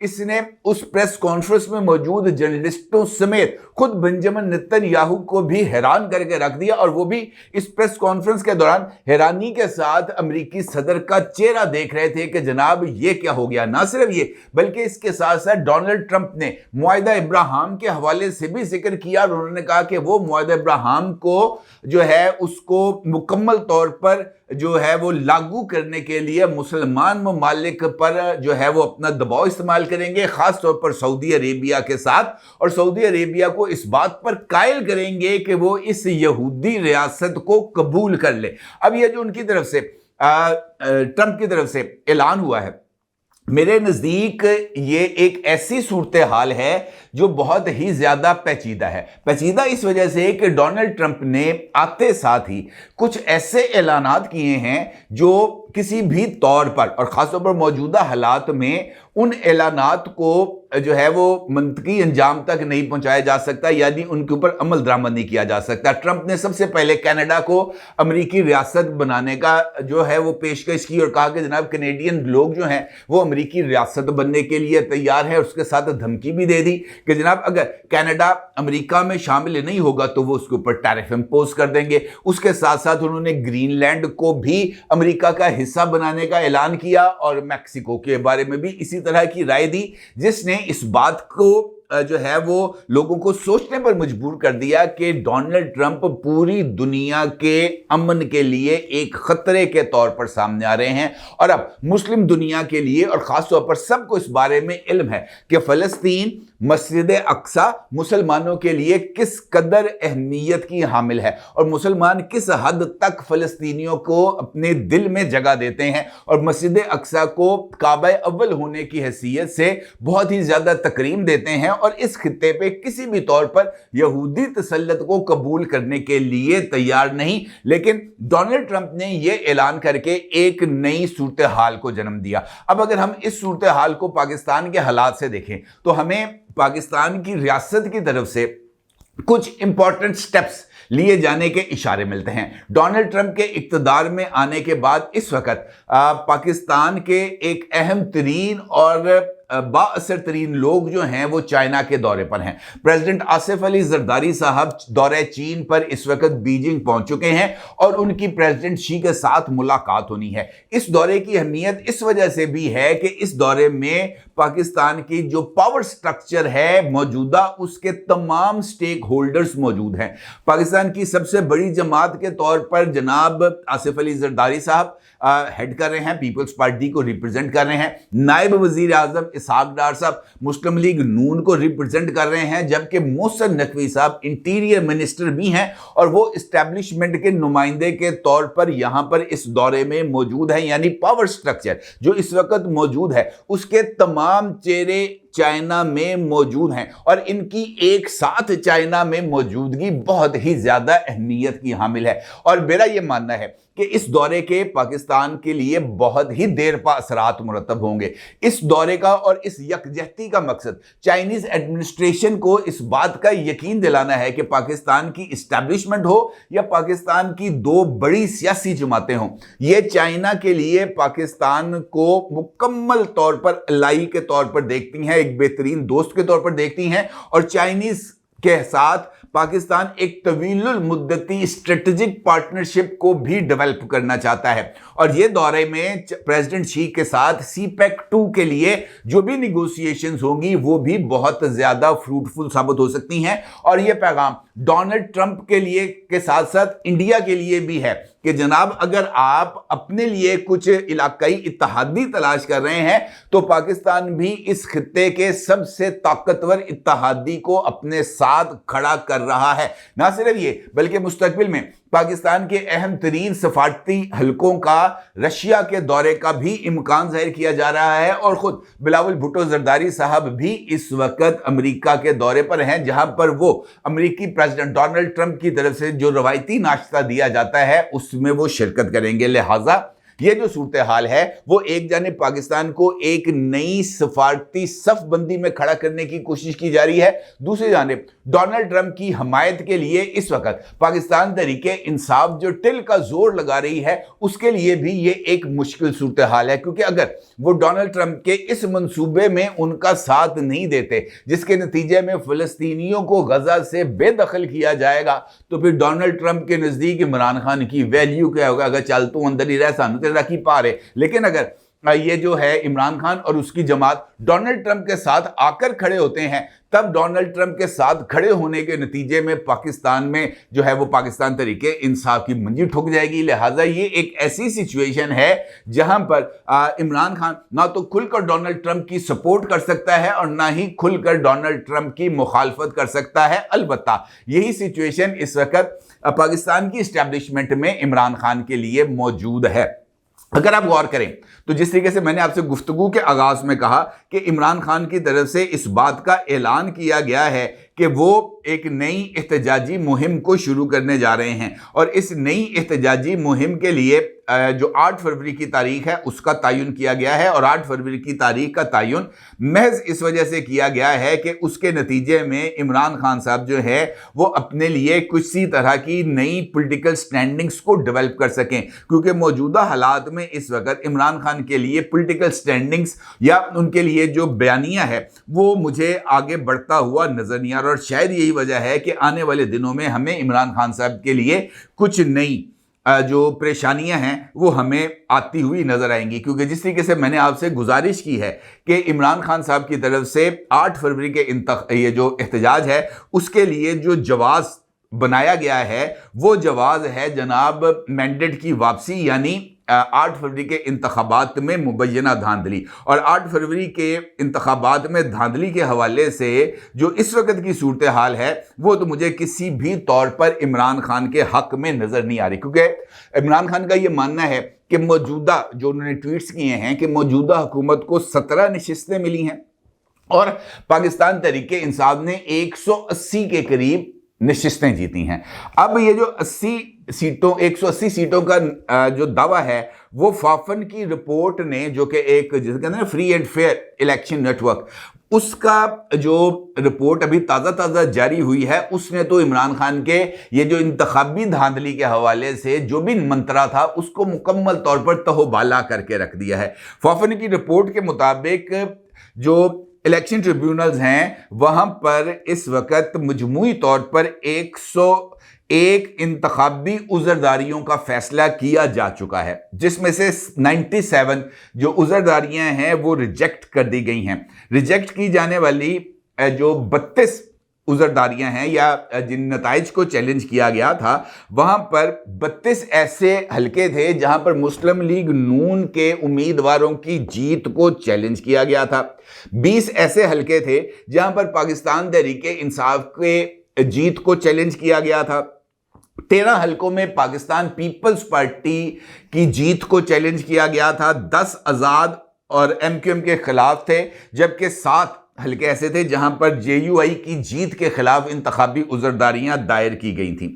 اس نے اس press conference میں موجود جرنلسٹوں سمیت خود بنجامن نتن کو بھی حیران کر کے رکھ دیا، اور وہ بھی اس پریس کانفرنس کے دوران حیرانی کے ساتھ امریکی صدر کا چہرہ دیکھ رہے تھے کہ جناب یہ کیا ہو گیا۔ نہ صرف یہ بلکہ اس کے ساتھ ساتھ ڈونلڈ ٹرمپ نے معاہدہ ابراہیم کے حوالے سے بھی ذکر کیا، اور انہوں نے کہا کہ وہ معاہدہ ابراہیم کو جو ہے اس کو مکمل طور پر جو ہے وہ لاگو کرنے کے لیے مسلمان ممالک پر جو ہے وہ اپنا دباؤ استعمال کریں گے، خاص طور پر سعودی عربیہ کے ساتھ، اور سعودی عربیہ کو اس بات پر قائل کریں گے کہ وہ اس یہودی ریاست کو قبول کر لے۔ اب یہ جو ان کی طرف سے ٹرمپ کی طرف سے اعلان ہوا ہے، میرے نزدیک یہ ایک ایسی صورتحال ہے جو بہت ہی زیادہ پیچیدہ ہے۔ پیچیدہ اس وجہ سے کہ ڈونلڈ ٹرمپ نے آتے ساتھ ہی کچھ ایسے اعلانات کیے ہیں جو کسی بھی طور پر اور خاص طور پر موجودہ حالات میں ان اعلانات کو جو ہے وہ منطقی انجام تک نہیں پہنچایا جا سکتا، یعنی ان کے اوپر عمل درآمد نہیں کیا جا سکتا۔ ٹرمپ نے سب سے پہلے کینیڈا کو امریکی ریاست بنانے کا جو ہے وہ پیشکش کی، اور کہا کہ جناب کینیڈین لوگ جو ہیں وہ امریکی ریاست بننے کے لیے تیار ہے، اور اس کے ساتھ دھمکی بھی دے دی کہ جناب اگر کینیڈا امریکہ میں شامل نہیں ہوگا تو وہ اس کے اوپر ٹیرف امپوز کر دیں گے۔ اس کے ساتھ ساتھ انہوں نے گرین لینڈ کو بھی امریکہ کا حصہ بنانے کا اعلان کیا، اور میکسیکو کے بارے میں بھی اسی طرح کی رائے دی، جس نے اس بات کو جو ہے وہ لوگوں کو سوچنے پر مجبور کر دیا کہ ڈونلڈ ٹرمپ پوری دنیا کے امن کے لیے ایک خطرے کے طور پر سامنے آ رہے ہیں۔ اور اب مسلم دنیا کے لیے اور خاص طور پر سب کو اس بارے میں علم ہے کہ فلسطین، مسجد اقصی مسلمانوں کے لیے کس قدر اہمیت کی حامل ہے، اور مسلمان کس حد تک فلسطینیوں کو اپنے دل میں جگہ دیتے ہیں، اور مسجد اقصی کو کعبہ اول ہونے کی حیثیت سے بہت ہی زیادہ تکریم دیتے ہیں، اور اس خطے پہ کسی بھی طور پر یہودی تسلط کو قبول کرنے کے لیے تیار نہیں۔ لیکن ڈونلڈ ٹرمپ نے یہ اعلان کر کے ایک نئی صورتحال کو جنم دیا۔ اب اگر ہم اس صورتحال کو پاکستان کے حالات سے دیکھیں تو ہمیں پاکستان کی ریاست کی طرف سے کچھ امپورٹنٹ سٹیپس لیے جانے کے اشارے ملتے ہیں۔ ڈونلڈ ٹرمپ کے اقتدار میں آنے کے بعد اس وقت پاکستان کے ایک اہم ترین اور با اثر ترین لوگ جو ہیں وہ چائنا کے دورے پر ہیں۔ پریزیڈنٹ آصف علی زرداری صاحب دورہ چین پر اس وقت بیجنگ پہنچ چکے ہیں، اور ان کی پریزیڈنٹ شی کے ساتھ ملاقات ہونی ہے۔ اس دورے کی اہمیت اس وجہ سے بھی ہے کہ اس دورے میں پاکستان کی جو پاور سٹرکچر ہے موجودہ، اس کے تمام سٹیک ہولڈرز موجود ہیں۔ پاکستان کی سب سے بڑی جماعت کے طور پر جناب آصف علی زرداری صاحب ہیڈ کر رہے ہیں، پیپلز پارٹی کو ریپرزینٹ کر رہے ہیں۔ نائب وزیر اعظم اسحاق ڈار صاحب مسلم لیگ نون کو ریپرزینٹ کر رہے ہیں، جبکہ محسن نقوی صاحب انٹیریئر منسٹر بھی ہیں، اور وہ اسٹیبلشمنٹ کے نمائندے کے طور پر یہاں پر اس دورے میں موجود ہیں۔ یعنی پاور سٹرکچر جو اس وقت موجود ہے اس کے تمام چہرے چائنا میں موجود ہیں، اور ان کی ایک ساتھ چائنا میں موجودگی بہت ہی زیادہ اہمیت کی حامل ہے۔ اور میرا یہ ماننا ہے کہ اس دورے کے پاکستان کے لیے بہت ہی دیر پا اثرات مرتب ہوں گے۔ اس دورے کا اور اس یکجہتی کا مقصد چائنیز ایڈمنسٹریشن کو اس بات کا یقین دلانا ہے کہ پاکستان کی اسٹیبلشمنٹ ہو یا پاکستان کی دو بڑی سیاسی جماعتیں ہوں، یہ چائنا کے لیے پاکستان کو مکمل طور پر الائی کے طور پر دیکھتی ہیں، ایک بہترین دوست کے طور پر دیکھتی ہیں، اور چائنیز کے ساتھ پاکستان ایک طویل المدتی اسٹریٹجک پارٹنرشپ کو بھی ڈیولپ کرنا چاہتا ہے۔ اور یہ دورے میں پریزیڈنٹ شی کے ساتھ سی پیک 2 کے لیے جو بھی نیگوسیشنز ہوں گی وہ بھی بہت زیادہ فروٹفل ثابت ہو سکتی ہیں۔ اور یہ پیغام ڈونلڈ ٹرمپ کے لیے کے ساتھ ساتھ انڈیا کے لیے بھی ہے کہ جناب اگر آپ اپنے لیے کچھ علاقائی اتحادی تلاش کر رہے ہیں تو پاکستان بھی اس خطے کے سب سے طاقتور اتحادی کو اپنے ساتھ کھڑا کر رہا ہے۔ نہ صرف یہ بلکہ مستقبل میں پاکستان کے اہم ترین سفارتی حلقوں کا رشیا کے دورے کا بھی امکان ظاہر کیا جا رہا ہے، اور خود بلاول بھٹو زرداری صاحب بھی اس وقت امریکہ کے دورے پر ہیں، جہاں پر وہ امریکی پریزیڈنٹ ڈونلڈ ٹرمپ کی طرف سے جو روایتی ناشتہ دیا جاتا ہے اس میں وہ شرکت کریں گے۔ لہٰذا یہ جو صورتحال ہے وہ ایک جانب پاکستان کو ایک نئی سفارتی صف بندی میں کھڑا کرنے کی کوشش کی جا رہی ہے، دوسری جانب ڈونلڈ ٹرمپ کی حمایت کے لیے اس وقت پاکستان تحریک انصاف جو ٹل کا زور لگا رہی ہے اس کے لیے بھی یہ ایک مشکل صورتحال ہے، کیونکہ اگر وہ ڈونلڈ ٹرمپ کے اس منصوبے میں ان کا ساتھ نہیں دیتے جس کے نتیجے میں فلسطینیوں کو غزہ سے بے دخل کیا جائے گا، تو پھر ڈونلڈ ٹرمپ کے نزدیک عمران خان کی ویلیو کیا ہوگا؟ اگر چل تو اندر ہی رہ سانو تیرا کی پا رہے، لیکن اگر یہ جو ہے عمران خان اور اس کی جماعت ڈونلڈ ٹرمپ کے ساتھ آ کر کھڑے ہوتے ہیں، تب ڈونلڈ ٹرمپ کے ساتھ کھڑے ہونے کے نتیجے میں پاکستان میں جو ہے وہ پاکستان تحریک انصاف کی منجی ٹھک جائے گی۔ لہٰذا یہ ایک ایسی سچویشن ہے جہاں پر عمران خان نہ تو کھل کر ڈونلڈ ٹرمپ کی سپورٹ کر سکتا ہے اور نہ ہی کھل کر ڈونلڈ ٹرمپ کی مخالفت کر سکتا ہے۔ البتہ یہی سچویشن اس وقت پاکستان کی اسٹیبلشمنٹ میں عمران خان کے لیے موجود ہے۔ اگر آپ غور کریں تو جس طریقے سے میں نے آپ سے گفتگو کے آغاز میں کہا کہ عمران خان کی طرف سے اس بات کا اعلان کیا گیا ہے کہ وہ ایک نئی احتجاجی مہم کو شروع کرنے جا رہے ہیں، اور اس نئی احتجاجی مہم کے لیے جو 8 فروری کی تاریخ ہے اس کا تعین کیا گیا ہے، اور 8 فروری کی تاریخ کا تعین محض اس وجہ سے کیا گیا ہے کہ اس کے نتیجے میں عمران خان صاحب جو ہے وہ اپنے لیے کسی طرح کی نئی پولیٹیکل سٹینڈنگز کو ڈیولپ کر سکیں، کیونکہ موجودہ حالات میں اس وقت عمران خان کے لیے پولیٹیکل سٹینڈنگز یا ان کے لیے جو بیانیہ ہے وہ مجھے آگے بڑھتا ہوا نظر نہیں آ رہا، اور شاید یہی وجہ ہے کہ آنے والے دنوں میں ہمیں عمران خان صاحب کے لیے کچھ نئی جو پریشانیاں ہیں وہ ہمیں آتی ہوئی نظر آئیں گی، کیونکہ جس طریقے سے میں نے آپ سے گزارش کی ہے کہ عمران خان صاحب کی طرف سے 8 فروری کے یہ جو احتجاج ہے اس کے لیے جو جواز بنایا گیا ہے وہ جواز ہے جناب مینڈیٹ کی واپسی، یعنی 8 فروری کے انتخابات میں مبینہ دھاندلی، اور 8 فروری کے انتخابات میں دھاندلی کے حوالے سے جو اس وقت کی صورتحال ہے وہ تو مجھے کسی بھی طور پر عمران خان کے حق میں نظر نہیں آ رہی، کیونکہ عمران خان کا یہ ماننا ہے کہ موجودہ جو انہوں نے ٹویٹس کیے ہیں کہ موجودہ حکومت کو 17 نشستیں ملی ہیں اور پاکستان تحریک انصاف نے 180 کے قریب نشستیں جیتی ہیں۔ اب یہ جو 180 سیٹوں کا جو دعویٰ ہے وہ فافن کی رپورٹ نے، جو کہ ایک جسے کہتے ہیں free and fair election network, اس کا جو رپورٹ ابھی تازہ جاری ہوئی ہے، اس نے تو عمران خان کے یہ جو انتخابی دھاندلی کے حوالے سے جو بھی منترا تھا اس کو مکمل طور پر تہوبالا کر کے رکھ دیا ہے۔ فافن کی رپورٹ کے مطابق جو الیکشن ٹریبیونلز ہیں وہاں پر اس وقت مجموعی طور پر 101 انتخابی عذرداریوں کا فیصلہ کیا جا چکا ہے، جس میں سے 97 جو عذرداریاں ہیں وہ ریجیکٹ کر دی گئی ہیں۔ ریجیکٹ کی جانے والی جو 32 عذرداریاں ہیں یا جن نتائج کو چیلنج کیا گیا تھا، وہاں پر 32 ایسے حلقے تھے جہاں پر مسلم لیگ نون کے امیدواروں کی جیت کو چیلنج کیا گیا تھا، 20 ایسے حلقے تھے جہاں پر پاکستان تحریک انصاف کے جیت کو چیلنج کیا گیا تھا، 13 حلقوں میں پاکستان پیپلز پارٹی کی جیت کو چیلنج کیا گیا تھا، 10 آزاد اور ایم کیو ایم کے خلاف تھے، جبکہ 7 حلقے ایسے تھے جہاں پر جے یو آئی کی جیت کے خلاف انتخابی عذرداریاں دائر کی گئی تھیں۔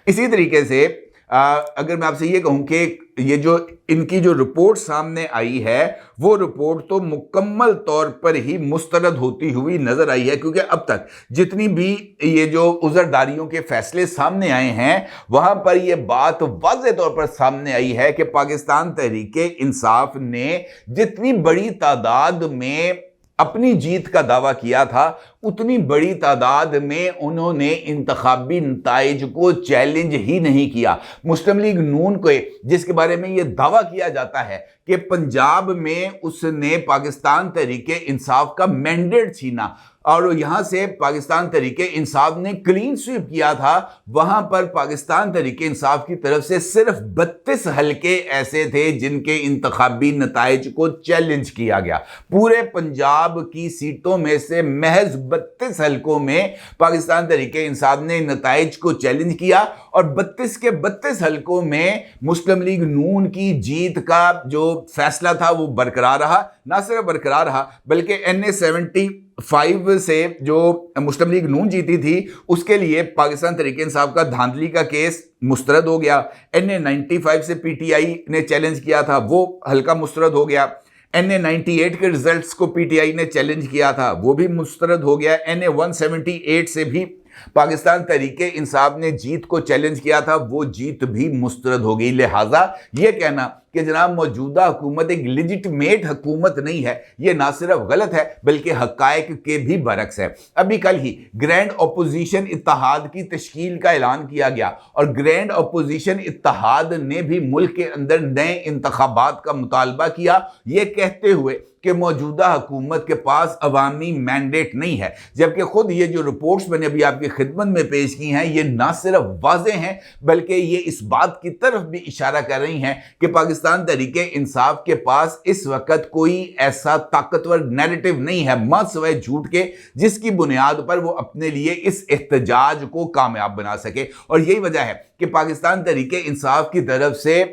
اسی طریقے سے اگر میں آپ سے یہ کہوں کہ یہ جو ان کی جو رپورٹ سامنے آئی ہے وہ رپورٹ تو مکمل طور پر ہی مسترد ہوتی ہوئی نظر آئی ہے، کیونکہ اب تک جتنی بھی یہ جو عذرداریوں کے فیصلے سامنے آئے ہیں وہاں پر یہ بات واضح طور پر سامنے آئی ہے کہ پاکستان تحریک انصاف نے جتنی بڑی تعداد میں اپنی جیت کا دعویٰ کیا تھا اتنی بڑی تعداد میں انہوں نے انتخابی نتائج کو چیلنج ہی نہیں کیا۔ مسلم لیگ نون کو جس کے بارے میں یہ دعویٰ کیا جاتا ہے کہ پنجاب میں اس نے پاکستان تحریک انصاف کا مینڈیٹ چھینا اور یہاں سے پاکستان تحریک انصاف نے کلین سویپ کیا تھا، وہاں پر پاکستان تحریک انصاف کی طرف سے صرف 32 حلقے ایسے تھے جن کے انتخابی نتائج کو چیلنج کیا گیا۔ پورے پنجاب کی سیٹوں میں سے محض 32 حلقوں میں پاکستان تحریک انصاف نے نتائج کو چیلنج کیا، اور 32 کے 32 حلقوں میں مسلم لیگ نون کی جیت کا جو فیصلہ تھا وہ برقرار رہا، نہ صرف برقرار رہا بلکہ NA 70 5 سے جو مسلم لیگ نون جیتی تھی اس کے لیے پاکستان تحریک انصاف کا دھاندلی کا کیس مسترد ہو گیا. NA95 سے پی ٹی آئی نے چیلنج کیا تھا وہ حلقہ مسترد ہو گیا. NA98 کے ریزلٹس کو پی ٹی آئی نے چیلنج کیا تھا وہ بھی مسترد ہو گیا. NA178 سے بھی پاکستان تحریک انصاف نے جیت کو چیلنج کیا تھا وہ جیت بھی مسترد ہو گئی. لہٰذا یہ کہنا کہ جناب موجودہ حکومت ایک لیجٹمیٹ حکومت نہیں ہے یہ نہ صرف غلط ہے بلکہ حقائق کے بھی برعکس ہے. ابھی کل ہی گرینڈ اپوزیشن اتحاد کی تشکیل کا اعلان کیا گیا اور گرینڈ اپوزیشن اتحاد نے بھی ملک کے اندر نئے انتخابات کا مطالبہ کیا یہ کہتے ہوئے کہ موجودہ حکومت کے پاس عوامی مینڈیٹ نہیں ہے، جبکہ خود یہ جو رپورٹس میں نے ابھی آپ کی خدمت میں پیش کی ہیں یہ نہ صرف واضح ہیں بلکہ یہ اس بات کی طرف بھی اشارہ کر رہی ہیں کہ پاکستان تحریک انصاف کے پاس اس وقت کوئی ایسا طاقتور نیریٹو نہیں ہے ماں سوائے جھوٹ کے جس کی بنیاد پر وہ اپنے لیے اس احتجاج کو کامیاب بنا سکے. اور یہی وجہ ہے کہ پاکستان تحریک انصاف کی طرف سے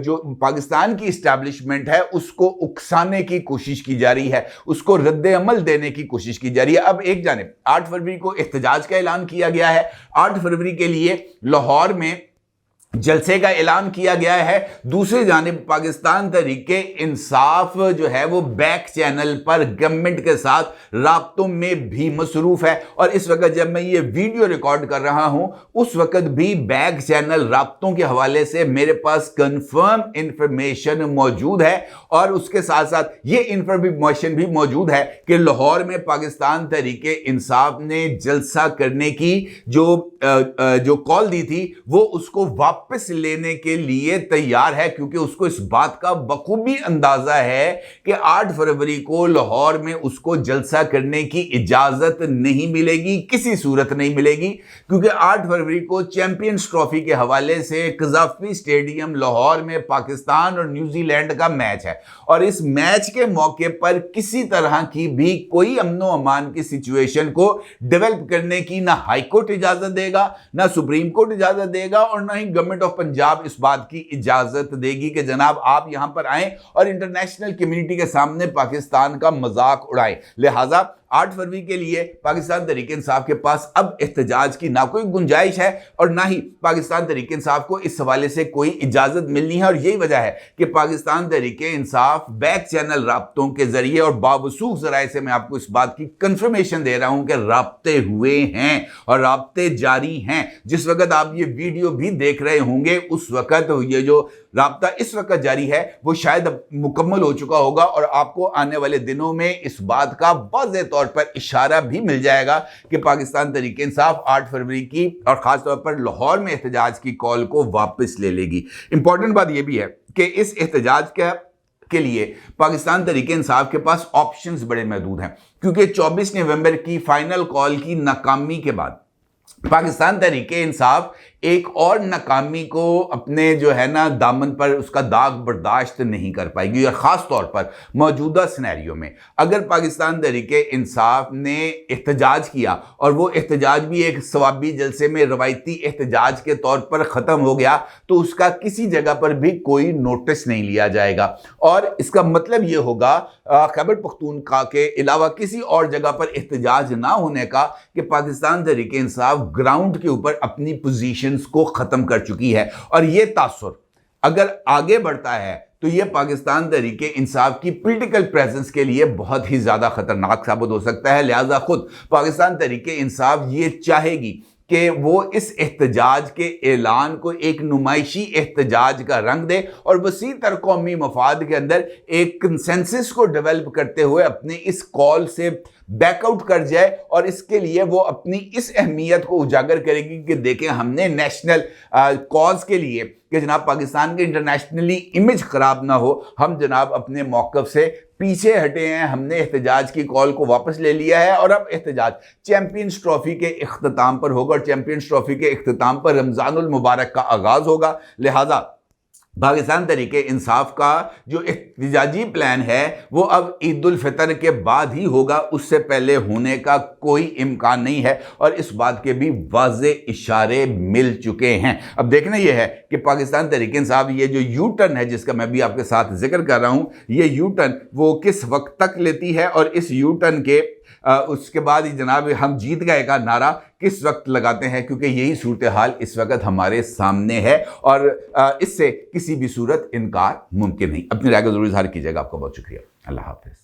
جو پاکستان کی اسٹیبلشمنٹ ہے اس کو اکسانے کی کوشش کی جا رہی ہے، اس کو رد عمل دینے کی کوشش کی جا رہی ہے. اب ایک جانب 8 فروری کو احتجاج کا اعلان کیا گیا ہے، 8 فروری کے لیے لاہور میں جلسے کا اعلان کیا گیا ہے. دوسری جانب پاکستان تحریک انصاف جو ہے وہ بیک چینل پر گورنمنٹ کے ساتھ رابطوں میں بھی مصروف ہے اور اس وقت جب میں یہ ویڈیو ریکارڈ کر رہا ہوں اس وقت بھی بیک چینل رابطوں کے حوالے سے میرے پاس کنفرم انفارمیشن موجود ہے اور اس کے ساتھ ساتھ یہ انفارمیشن بھی موجود ہے کہ لاہور میں پاکستان تحریک انصاف نے جلسہ کرنے کی جو کال دی تھی وہ اس کو واپس لینے کے لیے تیار ہے کیونکہ اس کو اس بات کا بخوبی اندازہ ہے کہ 8 فروری کو لاہور میں اس کو جلسہ کرنے کی اجازت نہیں ملے گی، کسی صورت نہیں ملے گی، کیونکہ 8 فروری کو چیمپئنز ٹرافی کے حوالے سے قذافی اسٹیڈیم لاہور میں پاکستان اور نیوزی لینڈ کا میچ ہے اور اس میچ کے موقع پر کسی طرح کی بھی کوئی امن و امان کی سچویشن کو ڈیولپ کرنے کی نہ ہائی کورٹ اجازت دے گا نہ سپریم کورٹ اجازت دے گا اور نہ ہی گورنمنٹ آف پنجاب اس بات کی اجازت دے گی کہ جناب آپ یہاں پر آئیں اور انٹرنیشنل کمیونٹی کے سامنے پاکستان کا مذاق اڑائیں. لہٰذا 8 فروری کے لیے پاکستان تحریک انصاف کے پاس اب احتجاج کی نہ کوئی گنجائش ہے اور نہ ہی پاکستان تحریک انصاف کو اس حوالے سے کوئی اجازت ملنی ہے اور یہی وجہ ہے کہ پاکستان تحریک انصاف بیک چینل رابطوں کے ذریعے اور باوثوق ذرائع سے میں آپ کو اس بات کی کنفرمیشن دے رہا ہوں کہ رابطے ہوئے ہیں اور رابطے جاری ہیں. جس وقت آپ یہ ویڈیو بھی دیکھ رہے ہوں گے اس وقت یہ جو رابطہ اس وقت جاری ہے وہ شاید مکمل ہو چکا ہوگا اور آپ کو آنے والے دنوں میں اس بات کا واضح طور پر اشارہ بھی مل جائے گا کہ پاکستان تحریک انصاف 8 فروری کی اور خاص طور پر لاہور میں احتجاج کی کال کو واپس لے لے گی. امپورٹنٹ بات یہ بھی ہے کہ اس احتجاج کے لیے پاکستان تحریک انصاف کے پاس آپشنز بڑے محدود ہیں کیونکہ 24 نومبر کی فائنل کال کی ناکامی کے بعد پاکستان تحریک انصاف ایک اور ناکامی کو اپنے جو ہے نا دامن پر اس کا داغ برداشت نہیں کر پائے گی اور خاص طور پر موجودہ سینیریو میں اگر پاکستان تحریک انصاف نے احتجاج کیا اور وہ احتجاج بھی ایک ثوابی جلسے میں روایتی احتجاج کے طور پر ختم ہو گیا تو اس کا کسی جگہ پر بھی کوئی نوٹس نہیں لیا جائے گا اور اس کا مطلب یہ ہوگا خیبر پختونخوا کے علاوہ کسی اور جگہ پر احتجاج نہ ہونے کا کہ پاکستان تحریک انصاف گراؤنڈ کے اوپر اپنی پوزیشن کو ختم کر چکی ہے اور یہ تاثر اگر آگے بڑھتا ہے تو یہ پاکستان تحریک انصاف کی پولیٹیکل پریزنس کے لیے بہت ہی زیادہ خطرناک ثابت ہو سکتا ہے. لہٰذا خود پاکستان تحریک انصاف یہ چاہے گی کہ وہ اس احتجاج کے اعلان کو ایک نمائشی احتجاج کا رنگ دے اور وسیع تر قومی مفاد کے اندر ایک کنسنسس کو ڈیولپ کرتے ہوئے اپنے اس کال سے بیک آؤٹ کر جائے اور اس کے لیے وہ اپنی اس اہمیت کو اجاگر کرے گی کہ دیکھیں ہم نے نیشنل کاز کے لیے کہ جناب پاکستان کے انٹرنیشنلی امیج خراب نہ ہو ہم جناب اپنے موقف سے پیچھے ہٹے ہیں، ہم نے احتجاج کی کال کو واپس لے لیا ہے اور اب احتجاج چیمپئنز ٹرافی کے اختتام پر ہوگا اور چیمپئنز ٹرافی کے اختتام پر رمضان المبارک کا آغاز ہوگا. لہٰذا پاکستان تحریک انصاف کا جو احتجاجی پلان ہے وہ اب عید الفطر کے بعد ہی ہوگا، اس سے پہلے ہونے کا کوئی امکان نہیں ہے اور اس بات کے بھی واضح اشارے مل چکے ہیں. اب دیکھنا یہ ہے کہ پاکستان تحریک انصاف یہ جو یو ٹرن ہے جس کا میں بھی آپ کے ساتھ ذکر کر رہا ہوں یہ یو ٹرن وہ کس وقت تک لیتی ہے اور اس یو ٹرن کے اس کے بعد جناب ہم جیت گئے کا نعرہ کس وقت لگاتے ہیں، کیونکہ یہی صورتحال اس وقت ہمارے سامنے ہے اور اس سے کسی بھی صورت انکار ممکن نہیں۔ اپنی رائے کو ضرور اظہار کیجیے گا۔ آپ کا بہت شکریہ۔ اللہ حافظ۔